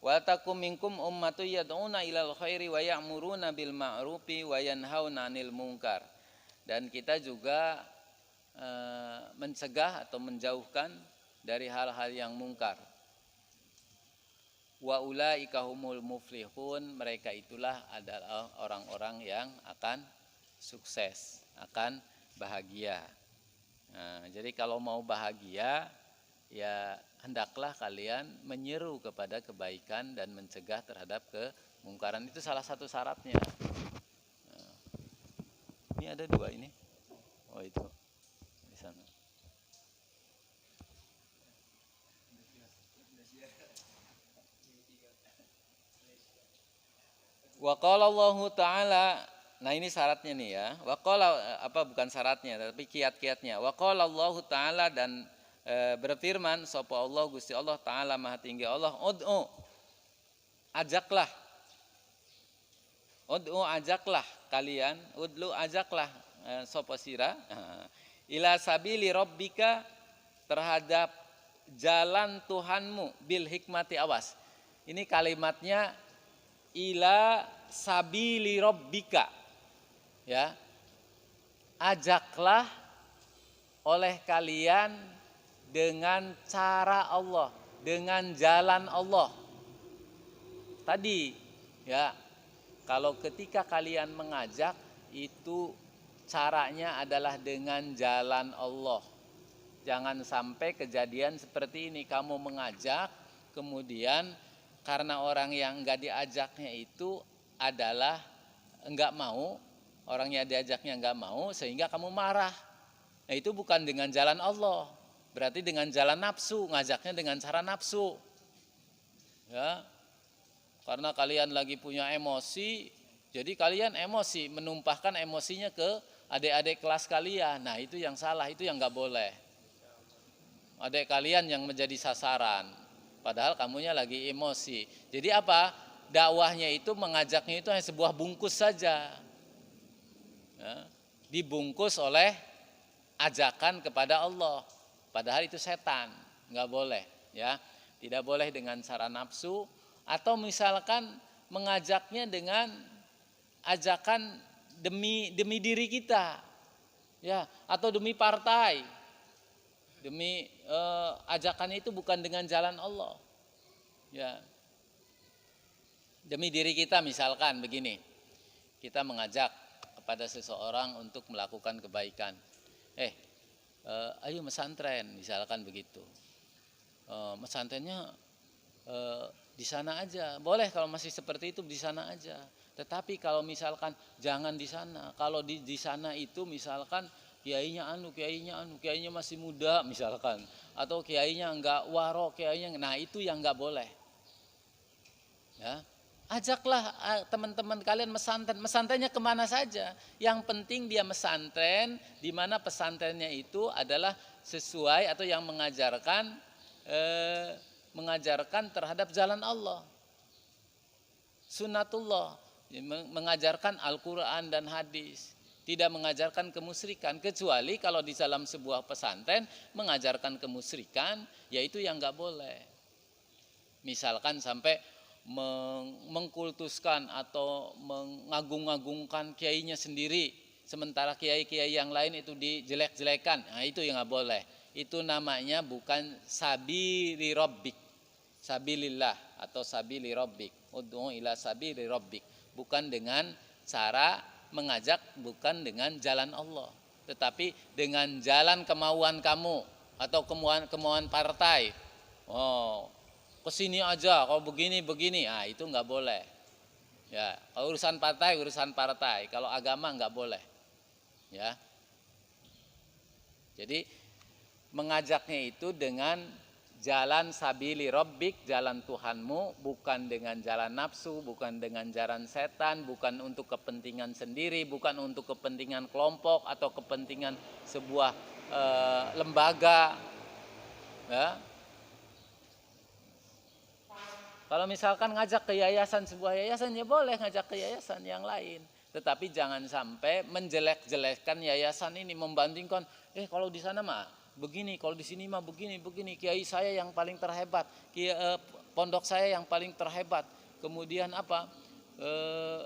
Wa takum minkum ummatu yad'una ilal khairi wa ya'muruna bil ma'rufi wa yanhauna 'anil munkar. Dan kita juga mencegah atau menjauhkan dari hal-hal yang mungkar. Wa ulaika humul muflihun, mereka itulah adalah orang-orang yang akan sukses, akan bahagia. Nah, jadi kalau mau bahagia, ya hendaklah kalian menyeru kepada kebaikan dan mencegah terhadap kemungkaran. Itu salah satu syaratnya. Nah, ini ada dua ini. Oh itu di sana. Wa qala Allah Ta'ala, nah ini syaratnya nih ya. Wa qala bukan syaratnya tapi kiat-kiatnya. Wa qala Allah Ta'ala, dan berfirman sapa Allah Gusti Allah Ta'ala Maha Tinggi Allah, ud'u, ajaklah. Ud'u, ajaklah kalian, ud'u, ajaklah sapa sira ila sabili rabbika, terhadap jalan Tuhanmu, bil hikmati, awas. Ini kalimatnya ila sabili rabbika, ya, ajaklah oleh kalian dengan cara Allah, dengan jalan Allah. Tadi ya, kalau ketika kalian mengajak itu caranya adalah dengan jalan Allah. Jangan sampai kejadian seperti ini, kamu mengajak kemudian karena orang yang enggak diajaknya itu adalah enggak mau, orangnya diajaknya enggak mau sehingga kamu marah. Nah, itu bukan dengan jalan Allah. Berarti dengan jalan nafsu, ngajaknya dengan cara nafsu. Ya. Karena kalian lagi punya emosi, jadi kalian emosi, menumpahkan emosinya ke adik-adik kelas kalian. Nah, itu yang salah, itu yang enggak boleh. Adik kalian yang menjadi sasaran, padahal kamunya lagi emosi. Jadi apa? Dakwahnya itu, mengajaknya itu hanya sebuah bungkus saja. Ya, dibungkus oleh ajakan kepada Allah. Padahal itu setan, nggak boleh, ya, tidak boleh dengan cara nafsu, atau misalkan mengajaknya dengan ajakan demi diri kita, ya, atau demi partai, demi ajakannya itu bukan dengan jalan Allah, ya, demi diri kita. Misalkan begini, kita mengajak kepada seseorang untuk melakukan kebaikan, ayo mesantren, misalkan begitu. Mesantrennya di sana aja, boleh kalau masih seperti itu di sana aja. Tetapi kalau misalkan jangan di sana, kalau di sana itu misalkan kiainya kiainya masih muda misalkan, atau kiainya enggak waro, kiainya, nah itu yang enggak boleh. Ya, ajaklah teman-teman kalian mesantren. Mesantrennya kemana saja, yang penting dia mesantren di mana pesantrennya itu adalah sesuai atau yang mengajarkan terhadap jalan Allah, sunnatullah, mengajarkan Al-Quran dan hadis, tidak mengajarkan kemusyrikan. Kecuali kalau di dalam sebuah pesantren mengajarkan kemusyrikan, yaitu yang nggak boleh. Misalkan sampai mengkultuskan atau mengagung-agungkan kiainya sendiri, sementara kiai-kiai yang lain itu dijelek-jelekan, nah itu yang nggak boleh. Itu namanya bukan sabili rabbik, sabilillah atau sabili rabbik, ud'u ila sabili rabbik, bukan dengan cara mengajak, bukan dengan jalan Allah, tetapi dengan jalan kemauan kamu atau kemauan partai. Oh, kesini aja, kalau begini, nah itu nggak boleh. Ya, kalau urusan partai, kalau agama nggak boleh. Ya, jadi mengajaknya itu dengan jalan sabili rabbik, jalan Tuhanmu, bukan dengan jalan nafsu, bukan dengan jalan setan, bukan untuk kepentingan sendiri, bukan untuk kepentingan kelompok atau kepentingan sebuah lembaga. Ya. Kalau misalkan ngajak ke yayasan, sebuah yayasan, ya boleh ngajak ke yayasan yang lain. Tetapi jangan sampai menjelek-jelekkan yayasan ini, membandingkan, kalau di sana mah begini, kalau di sini mah begini, kiai saya yang paling terhebat, pondok saya yang paling terhebat, kemudian apa,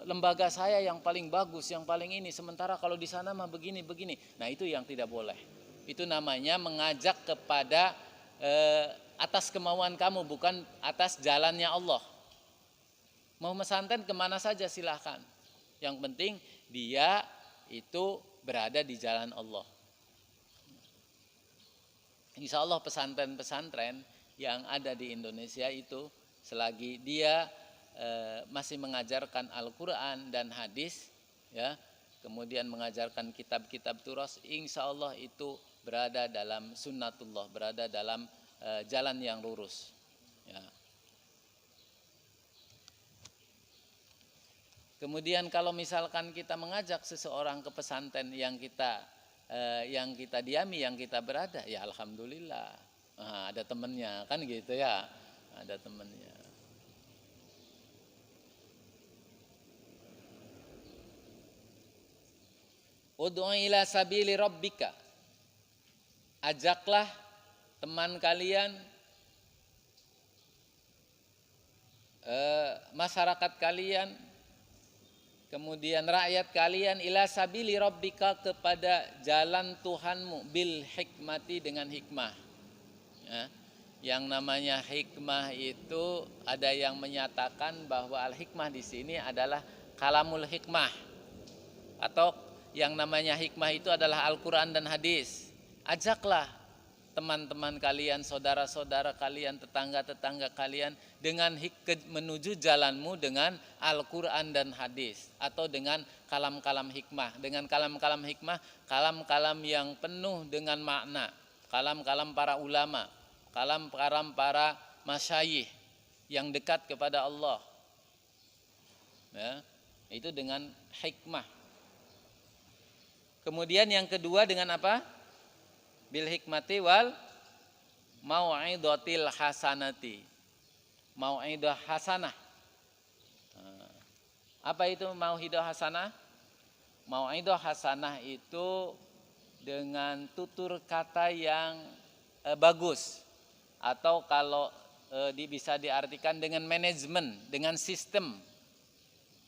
lembaga saya yang paling bagus, yang paling ini, sementara kalau di sana mah begini. Nah, itu yang tidak boleh. Itu namanya mengajak kepada atas kemauan kamu, bukan atas jalannya Allah. Mau pesantren kemana saja silahkan, yang penting dia itu berada di jalan Allah. Insya Allah pesantren-pesantren yang ada di Indonesia itu selagi dia masih mengajarkan Al-Quran dan hadis, ya, kemudian mengajarkan kitab-kitab turas, insya Allah itu berada dalam sunnatullah, berada dalam jalan yang lurus, ya. Kemudian kalau misalkan kita mengajak seseorang ke pesantren yang kita diami, yang kita berada, ya alhamdulillah, ada temennya kan gitu ya, ada temennya. Ud'u ila sabili rabbika, ajaklah teman kalian, masyarakat kalian, kemudian rakyat kalian, ila sabili rabbika, kepada jalan Tuhanmu, bil hikmati, dengan hikmah, ya. Yang namanya hikmah itu ada yang menyatakan bahwa al hikmah di sini adalah kalamul hikmah, atau yang namanya hikmah itu adalah Al-Quran dan hadis. Ajaklah teman-teman kalian, saudara-saudara kalian, tetangga-tetangga kalian dengan menuju jalanmu dengan Al-Quran dan hadis, atau dengan kalam-kalam hikmah. Dengan kalam-kalam hikmah, kalam-kalam yang penuh dengan makna, kalam-kalam para ulama, kalam-kalam para masyayikh yang dekat kepada Allah, ya, itu dengan hikmah. Kemudian yang kedua dengan apa? Bil hikmati wal mau'idotil hasanati. Mau'idah hasanah. Apa itu mau'idah hasanah? Mau'idah hasanah itu dengan tutur kata yang bagus, atau kalau bisa diartikan dengan manajemen, dengan sistem,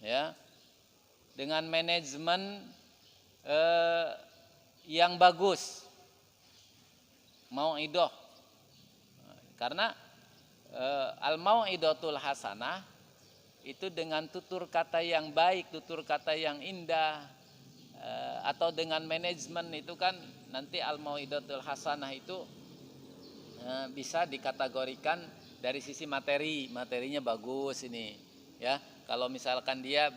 ya, dengan manajemen yang bagus, mau'idah. Karena al-mau'idatul hasanah itu dengan tutur kata yang baik, tutur kata yang indah, atau dengan manajemen itu kan nanti al-mau'idatul hasanah itu bisa dikategorikan dari sisi materinya bagus ini, ya. Kalau misalkan dia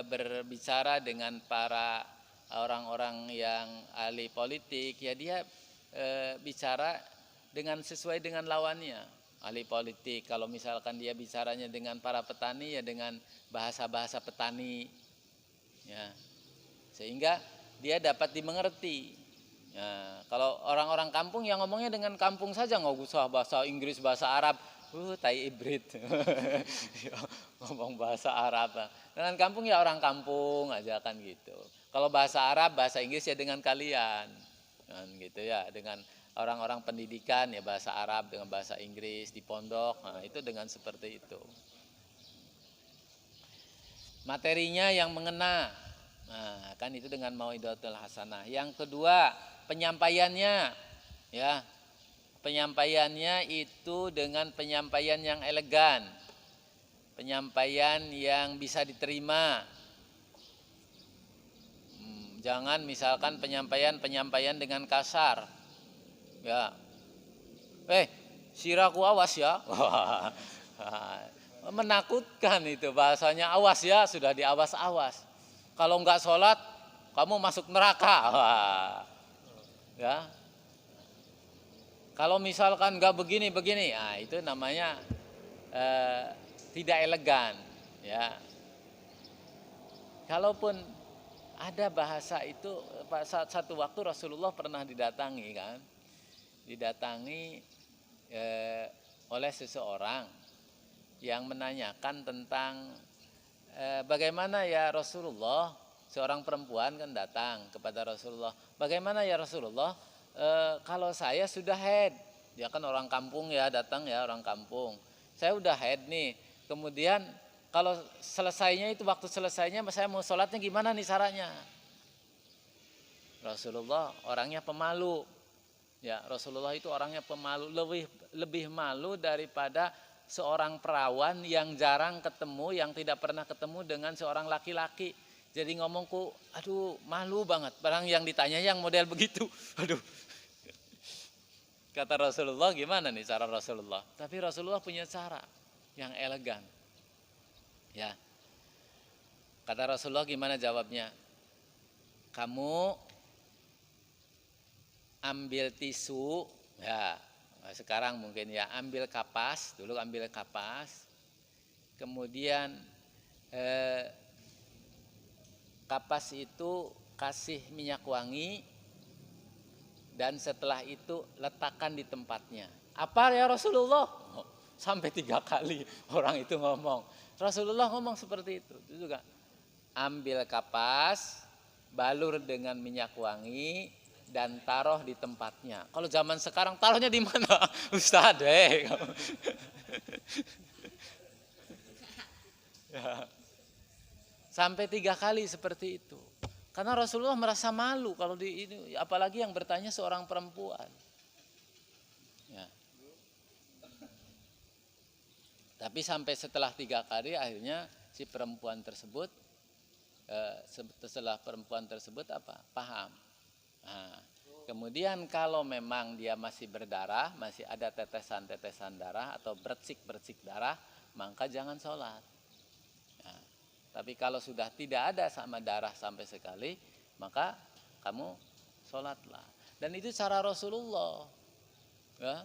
berbicara dengan para orang-orang yang ahli politik, ya dia bicara dengan sesuai dengan lawannya. Ahli politik, kalau misalkan dia bicaranya dengan para petani, ya dengan bahasa-bahasa petani, ya, sehingga dia dapat dimengerti. Ya, kalau orang-orang kampung yang ngomongnya dengan kampung saja, nggak usah bahasa Inggris, bahasa Arab, tai hibrid. Ngomong bahasa Arab. Dengan kampung ya orang kampung aja kan gitu. Kalau bahasa Arab, bahasa Inggris ya dengan kalian. Kan gitu ya, dengan orang-orang pendidikan ya bahasa Arab dengan bahasa Inggris di pondok. Nah, itu dengan seperti itu. Materinya yang mengena. Nah, kan itu dengan mau'idatul hasanah. Yang kedua, penyampaiannya, ya. Penyampaiannya itu dengan penyampaian yang elegan, penyampaian yang bisa diterima. Jangan misalkan penyampaian dengan kasar, ya. Siraku awas ya. Menakutkan itu bahasanya, awas ya, sudah diawas-awas. Kalau enggak sholat, kamu masuk neraka. Ya. Kalau misalkan nggak begini, nah itu namanya tidak elegan, ya. Kalaupun ada bahasa itu, satu waktu Rasulullah pernah didatangi oleh seseorang yang menanyakan tentang bagaimana ya Rasulullah, seorang perempuan kan datang kepada Rasulullah, bagaimana ya Rasulullah, kalau saya sudah haid, dia kan orang kampung ya, datang ya orang kampung. saya udah haid nih, kemudian kalau selesainya itu waktu selesainya saya mau sholatnya gimana nih caranya? Rasulullah orangnya pemalu. Ya, Rasulullah itu orangnya pemalu, lebih malu daripada seorang perawan yang jarang ketemu, yang tidak pernah ketemu dengan seorang laki-laki. Jadi ngomongku, aduh malu banget. Barang yang ditanya yang model begitu, aduh. Kata Rasulullah, gimana nih cara Rasulullah? Tapi Rasulullah punya cara yang elegan. Ya, kata Rasulullah gimana jawabnya? Kamu ambil tisu, ya sekarang mungkin ya ambil kapas, dulu ambil kapas, kemudian kapas itu kasih minyak wangi, dan setelah itu letakkan di tempatnya. Apa ya Rasulullah? Oh, sampai 3 kali orang itu ngomong. Rasulullah ngomong seperti itu juga. Ambil kapas, balur dengan minyak wangi, dan taruh di tempatnya. Kalau zaman sekarang taruhnya di mana? Ustaz ya. Sampai 3 kali seperti itu. Karena Rasulullah merasa malu kalau ini, apalagi yang bertanya seorang perempuan. Ya. Tapi sampai setelah 3 kali akhirnya si perempuan tersebut, setelah perempuan tersebut paham. Nah, kemudian kalau memang dia masih berdarah, masih ada tetesan-tetesan darah atau bercik-bercik darah, maka jangan sholat. Nah, tapi kalau sudah tidak ada sama darah sampai sekali, maka kamu sholatlah. Dan itu cara Rasulullah. Ya,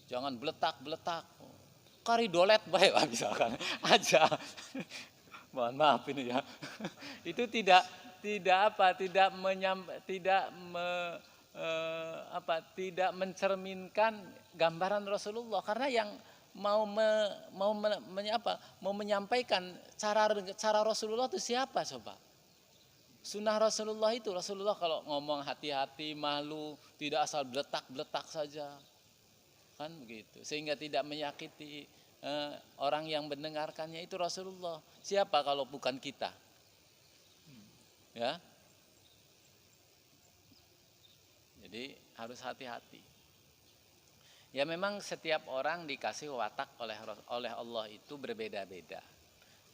jangan beletak-beletak. Kari dolet baik misalkan aja. Mohon maaf ini ya. Itu tidak mencerminkan gambaran Rasulullah, karena yang mau menyampaikan cara Rasulullah itu siapa coba? Sunnah Rasulullah itu, Rasulullah kalau ngomong hati-hati, malu, tidak asal beletak-beletak saja, kan begitu, sehingga tidak menyakiti orang yang mendengarkannya. Itu Rasulullah. Siapa kalau bukan kita? Ya, jadi harus hati-hati. Ya memang setiap orang dikasih watak oleh Allah itu berbeda-beda.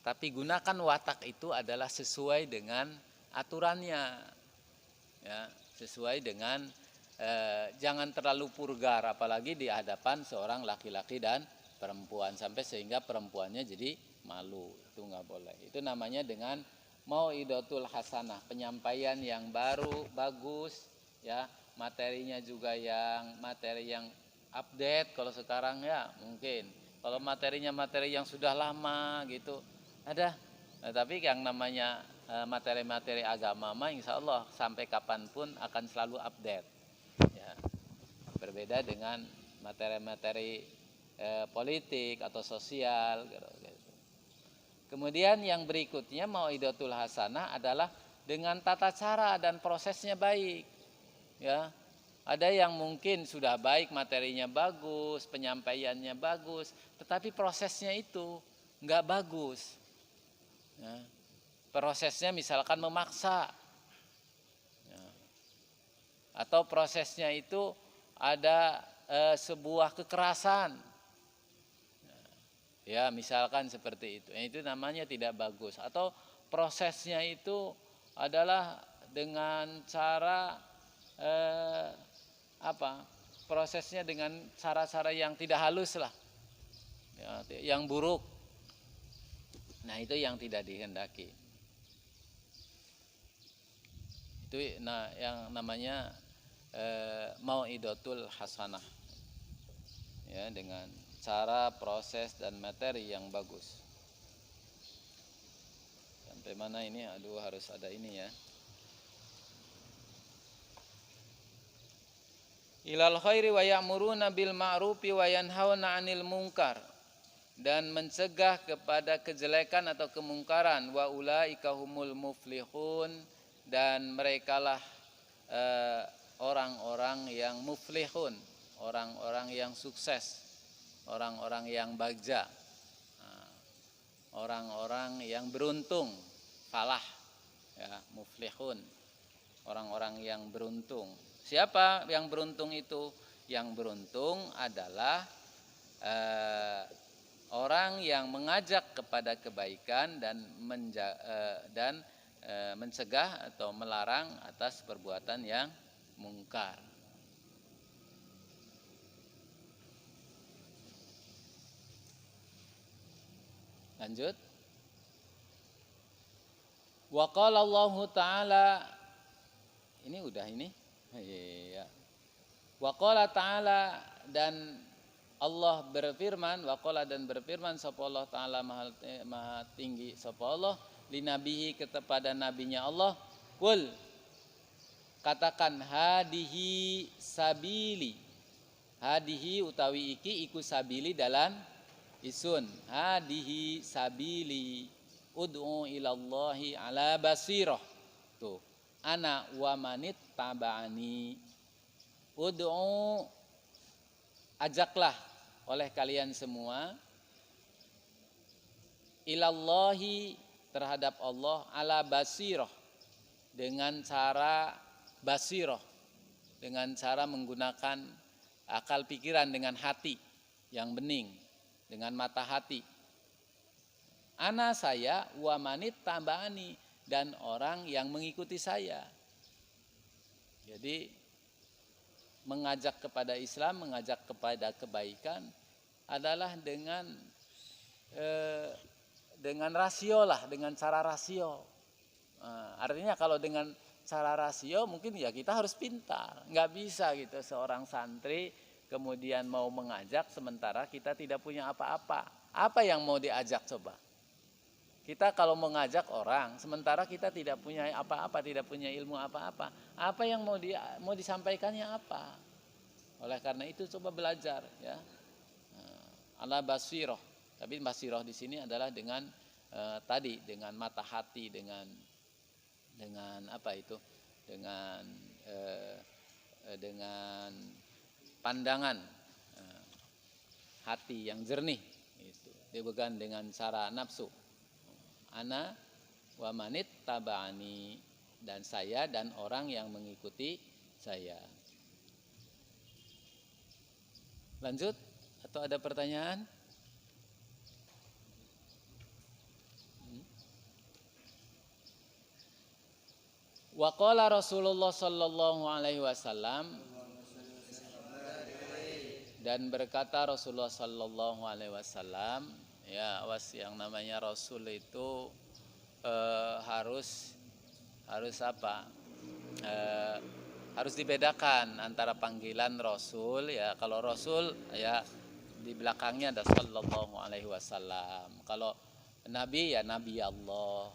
Tapi gunakan watak itu adalah sesuai dengan aturannya. Ya, sesuai dengan jangan terlalu purgar, apalagi di hadapan seorang laki-laki dan perempuan sampai sehingga perempuannya jadi malu. Itu nggak boleh. Itu namanya dengan mau'idatul hasanah, penyampaian yang baru, bagus, ya, materinya juga materi yang update. Kalau sekarang ya mungkin, kalau materinya materi yang sudah lama gitu ada. Nah, tapi yang namanya materi-materi agama mah insya Allah sampai kapanpun akan selalu update. Ya, berbeda dengan materi-materi politik atau sosial gitu. Kemudian yang berikutnya mau'idatul hasanah adalah dengan tata cara dan prosesnya baik. Ya, ada yang mungkin sudah baik, materinya bagus, penyampaiannya bagus, tetapi prosesnya itu nggak bagus. Ya, prosesnya misalkan memaksa, ya, atau prosesnya itu ada sebuah kekerasan. Ya misalkan seperti itu. Itu namanya tidak bagus. Atau prosesnya itu adalah dengan cara prosesnya dengan cara-cara yang tidak halus lah, ya, yang buruk. Nah itu yang tidak dihendaki. Itu yang namanya mau'idatul hasanah, ya, dengan cara, proses, dan materi yang bagus. Sampai mana ini? Aduh, harus ada ini ya. Ilal khairi wa ya'muruna bil ma'rufi wa yanhauna 'anil munkar, dan mencegah kepada kejelekan atau kemungkaran. Wa ulaika humul muflihun, dan merekalah orang-orang yang muflihun, orang-orang yang sukses. orang-orang yang bagja, orang-orang yang beruntung, falah, ya, muflihun, orang-orang yang beruntung. Siapa yang beruntung itu? Yang beruntung adalah orang yang mengajak kepada kebaikan dan mencegah atau melarang atas perbuatan yang mungkar. Lanjut. Wa qala Allah Ta'ala, ini udah ini. Iya. Wa qala Ta'ala, dan Allah berfirman, wa qala, dan berfirman sapa Allah Ta'ala maha tinggi sapa Allah li nabihi kepada nabinya Allah, qul, katakan, hadihi sabili. Hadihi utawi iki iku sabili dalam isun, hadihi sabili ud'u ilallahi ala basirah. Tuh, ana wa manit taba'ani. Ud'u, ajaklah oleh kalian semua, ilallahi, terhadap Allah, ala basirah, dengan cara basirah, dengan cara menggunakan akal pikiran, dengan hati yang bening, dengan mata hati. Ana, saya, wa manit taba'ani, dan orang yang mengikuti saya. Jadi mengajak kepada Islam, mengajak kepada kebaikan adalah dengan rasio lah, dengan cara rasio. Artinya kalau dengan cara rasio mungkin ya kita harus pintar. Nggak bisa gitu seorang santri kemudian mau mengajak sementara kita tidak punya apa-apa. Apa yang mau diajak coba? Kita kalau mengajak orang sementara kita tidak punya apa-apa, tidak punya ilmu apa-apa, apa yang mau disampaikannya apa? Oleh karena itu coba belajar, ya. Ala basirah. Tapi basirah di sini adalah dengan tadi, dengan mata hati, dengan apa itu? Dengan pandangan hati yang jernih, itu. Dia bukan dengan cara nafsu. Ana wa manit taba'ani, dan saya dan orang yang mengikuti saya. Lanjut, atau ada pertanyaan? Wa qala Rasulullah sallallahu alaihi wasallam, dan berkata Rasulullah sallallahu alaihi wasallam, ya, yang namanya Rasul itu harus apa? Harus dibedakan antara panggilan Rasul, ya. Kalau Rasul ya di belakangnya ada sallallahu alaihi wasallam. Kalau Nabi ya Nabi Allah.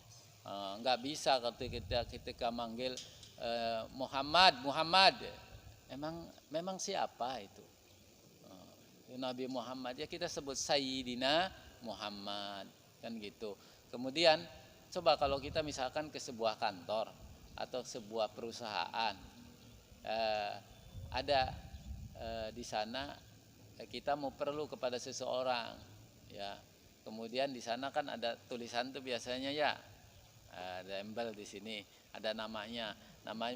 Enggak bisa ketika manggil Muhammad. Memang siapa itu? Nabi Muhammad, ya kita sebut Sayyidina Muhammad, kan gitu. Kemudian coba kalau kita misalkan ke sebuah kantor atau sebuah perusahaan, ada di sana kita mau perlu kepada seseorang, ya. Kemudian di sana kan ada tulisan tuh biasanya, ya, ada embel di sini, ada namanya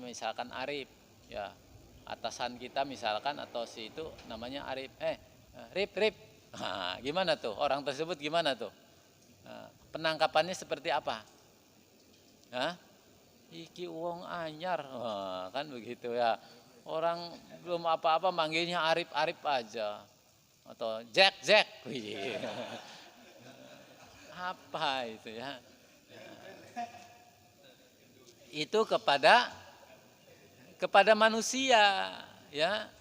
misalkan Arif, ya. Atasan kita misalkan atau si itu namanya Arif, Rip. Gimana tuh? Orang tersebut gimana tuh? Penangkapannya seperti apa? Iki wong anyar, kan begitu, ya. Orang belum apa-apa manggilnya Arif aja, atau Jack. Apa itu, ya? Itu kepada manusia, ya.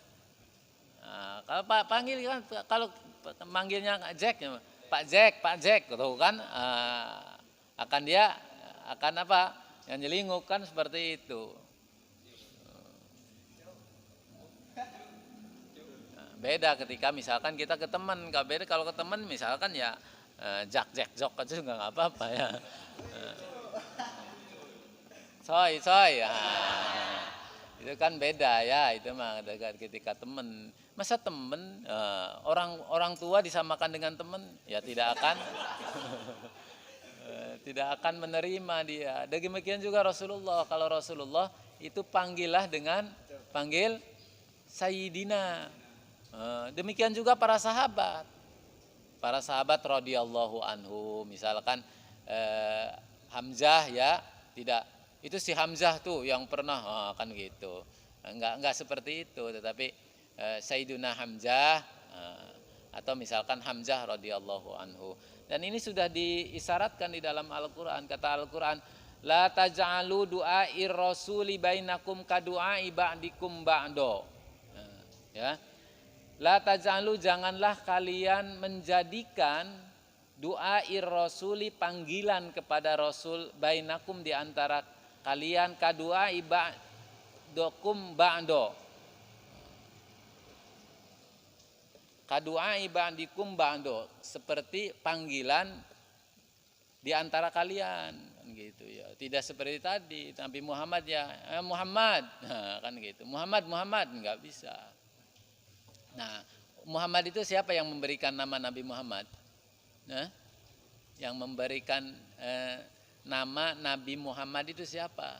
Kalau panggil kan, kalau manggilnya Jack, Pak Jack, gitu kan, akan apa? Yang nyelinguk kan seperti itu. Beda ketika misalkan kita ke teman, beda kalau ke teman misalkan ya Jack Jok aja nggak apa-apa, ya. Soy, Itu kan beda ya, itu mah ketika teman. Masa teman orang tua disamakan dengan teman, ya tidak akan tidak akan menerima dia. Demikian juga Rasulullah. Kalau Rasulullah itu panggillah dengan panggil Sayyidina. Demikian juga para sahabat. Para sahabat radhiyallahu anhu, misalkan Hamzah ya, tidak itu si Hamzah tuh yang pernah kan gitu. Enggak seperti itu, tetapi Sayyiduna Hamzah atau misalkan Hamzah radhiyallahu anhu. Dan ini sudah diisyaratkan di dalam Al-Qur'an. Kata Al-Qur'an, la taj'alu du'air rasuli bainakum kadu'ai ba'dikum ba'do. Ya. La taj'alu, janganlah kalian menjadikan du'air rasuli, panggilan kepada Rasul, bainakum di antara kalian, kadu'ai ba'dokum ba'do. Kadu'ai ba'dikum ba'do, seperti panggilan di antara kalian kan gitu ya. Tidak seperti tadi Nabi Muhammad ya Muhammad, kan gitu. Muhammad enggak bisa. Nah, Muhammad itu siapa yang memberikan nama Nabi Muhammad? Yang memberikan nama Nabi Muhammad itu siapa?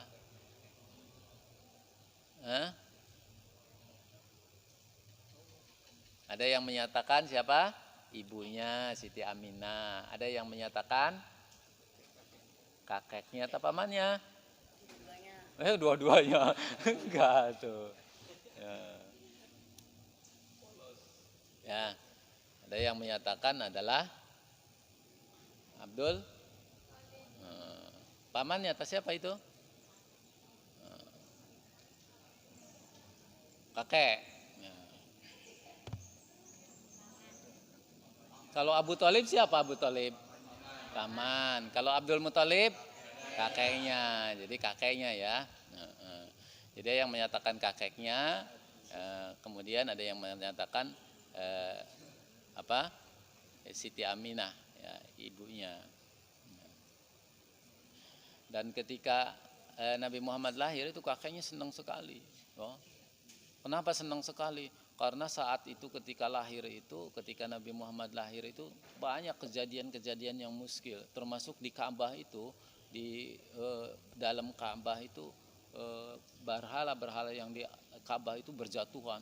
Ada yang menyatakan siapa? Ibunya Siti Aminah. Ada yang menyatakan kakeknya atau pamannya? Dua-duanya. Enggak tuh. Ya. Ada yang menyatakan adalah Abdul. Pamannya atau siapa itu? Kakek. Kalau Abu Thalib siapa Abu Thalib? Paman. Kalau Abdul Muthalib kakeknya. Jadi kakeknya ya. Jadi yang menyatakan kakeknya, kemudian ada yang menyatakan Siti Aminah ya, ibunya. Dan ketika Nabi Muhammad lahir itu kakeknya senang sekali. Kenapa senang sekali? Karena saat itu ketika Nabi Muhammad lahir itu banyak kejadian-kejadian yang muskil, termasuk di Ka'bah itu, di dalam Ka'bah itu berhala-berhala yang di Ka'bah itu berjatuhan.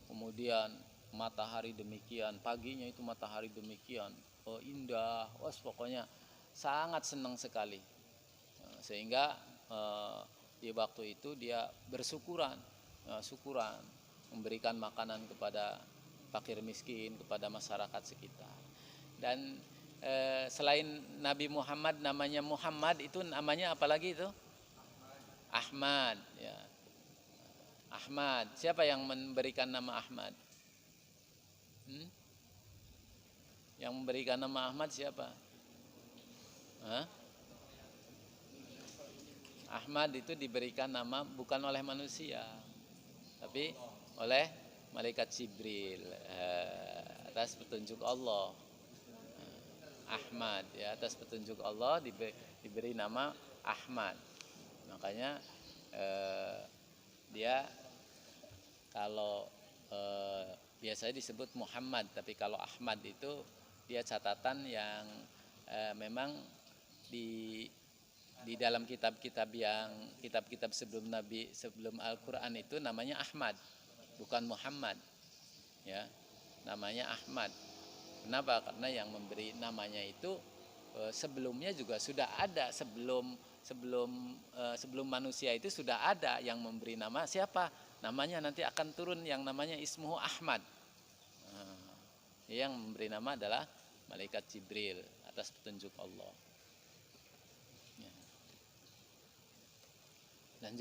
Kemudian matahari demikian, paginya itu matahari demikian indah, pokoknya sangat senang sekali. Sehingga di waktu itu dia bersyukuran, memberikan makanan kepada fakir miskin, kepada masyarakat sekitar. Dan selain Nabi Muhammad, namanya Muhammad itu namanya apalagi itu? Ahmad ya. Ahmad, siapa yang memberikan nama Ahmad? Yang memberikan nama Ahmad siapa? Ahmad itu diberikan nama bukan oleh manusia, tapi oleh malaikat Jibril atas petunjuk Allah. Ahmad ya, atas petunjuk Allah diberi nama Ahmad. Makanya dia kalau biasanya disebut Muhammad, tapi kalau Ahmad itu dia catatan yang memang di dalam kitab-kitab sebelum Al-Qur'an itu namanya Ahmad, bukan Muhammad. Ya, namanya Ahmad. Kenapa? Karena yang memberi namanya itu sebelumnya juga sudah ada, sebelum manusia itu sudah ada yang memberi nama. Siapa? Namanya nanti akan turun yang namanya Ismuhu Ahmad. Yang memberi nama adalah malaikat Jibril atas petunjuk Allah.